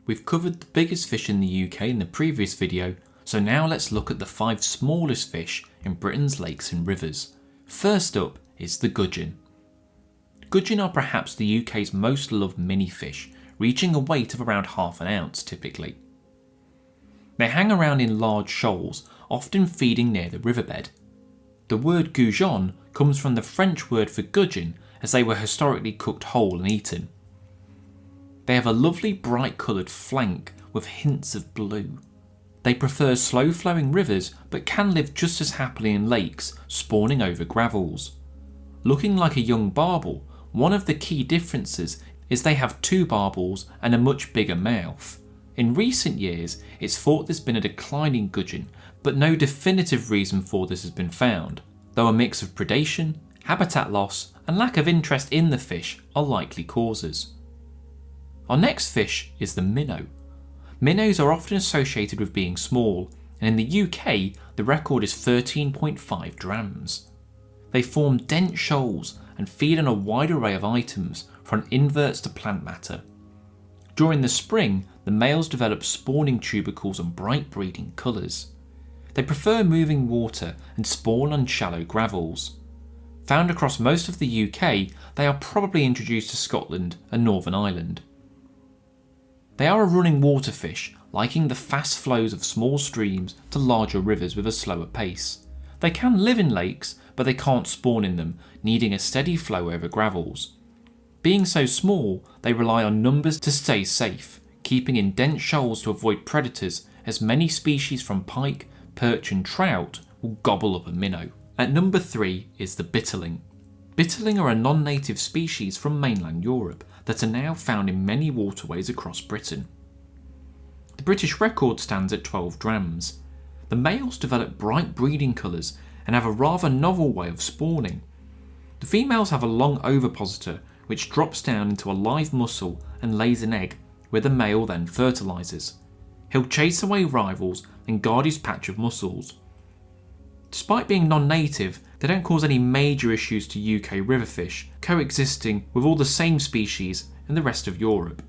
We've covered the biggest fish in the UK in the previous video, so now let's look at the 5 smallest fish in Britain's lakes and rivers. First up is the gudgeon. Gudgeon are perhaps the UK's most loved mini fish, reaching a weight of around half an ounce typically. They hang around in large shoals, often feeding near the riverbed. The word goujon comes from the French word for gudgeon, as they were historically cooked whole and eaten. They have a lovely bright coloured flank with hints of blue. They prefer slow flowing rivers but can live just as happily in lakes, spawning over gravels. Looking like a young barbel, one of the key differences is they have 2 barbels and a much bigger mouth. In recent years, it's thought there's been a decline in gudgeon, but no definitive reason for this has been found, though a mix of predation, habitat loss and lack of interest in the fish are likely causes. Our next fish is the minnow. Minnows are often associated with being small, and in the UK the record is 13.5 grams. They form dense shoals and feed on a wide array of items, from inverts to plant matter. During the spring, the males develop spawning tubercles and bright breeding colours. They prefer moving water and spawn on shallow gravels. Found across most of the UK, they are probably introduced to Scotland and Northern Ireland. They are a running water fish, liking the fast flows of small streams to larger rivers with a slower pace. They can live in lakes, but they can't spawn in them, needing a steady flow over gravels. Being so small, they rely on numbers to stay safe, keeping in dense shoals to avoid predators, as many species from pike, perch and trout will gobble up a minnow. At number 3 is the bitterling. Bitterling are a non-native species from mainland Europe that are now found in many waterways across Britain. The British record stands at 12 grams. The males develop bright breeding colours and have a rather novel way of spawning. The females have a long ovipositor which drops down into a live mussel and lays an egg, where the male then fertilises. He'll chase away rivals and guard his patch of mussels. Despite being non-native, they don't cause any major issues to UK river fish, coexisting with all the same species in the rest of Europe.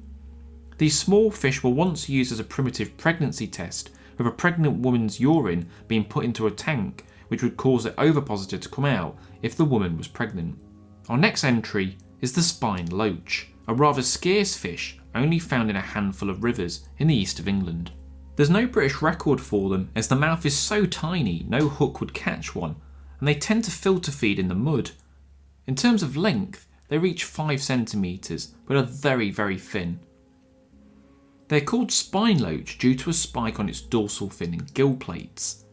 These small fish were once used as a primitive pregnancy test, with a pregnant woman's urine being put into a tank, which would cause the ovipositor to come out if the woman was pregnant. Our next entry is the spined loach, a rather scarce fish only found in a handful of rivers in the east of England. There's no British record for them, as the mouth is so tiny no hook would catch one, and they tend to filter feed in the mud. In terms of length, they reach 5 centimetres but are very thin. They're called spine loach due to a spike on its dorsal fin and gill plates.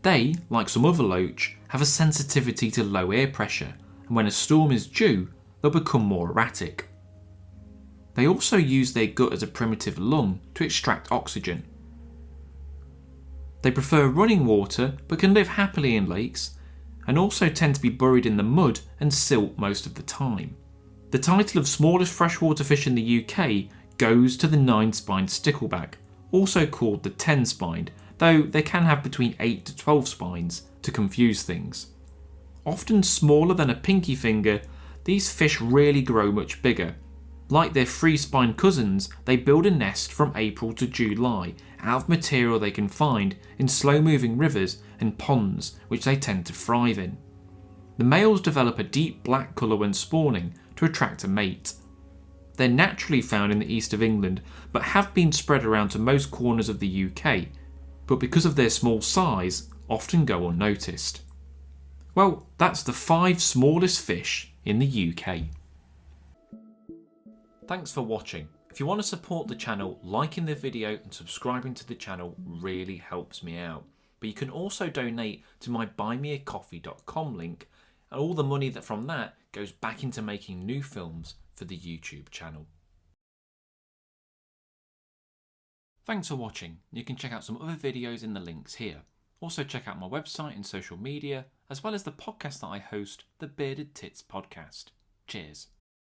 They, like some other loach, have a sensitivity to low air pressure, and when a storm is due, they'll become more erratic. They also use their gut as a primitive lung to extract oxygen. They prefer running water but can live happily in lakes, and also tend to be buried in the mud and silt most of the time. The title of smallest freshwater fish in the UK goes to the 9-spined stickleback, also called the 10-spined, though they can have between 8 to 12 spines to confuse things. Often smaller than a pinky finger, these fish rarely grow much bigger. Like their 3-spined cousins, they build a nest from April to July out of material they can find in slow-moving rivers and ponds, which they tend to thrive in. The males develop a deep black colour when spawning to attract a mate. They're naturally found in the east of England, but have been spread around to most corners of the UK, but because of their small size, often go unnoticed. Well, that's the 5 smallest fish in the UK. Thanks for watching. If you want to support the channel, liking the video and subscribing to the channel really helps me out. But you can also donate to my buymeacoffee.com link, and all the money from that goes back into making new films for the YouTube channel. Thanks for watching. You can check out some other videos in the links here. Also check out my website and social media, as well as the podcast that I host, the Bearded Tits Podcast. Cheers.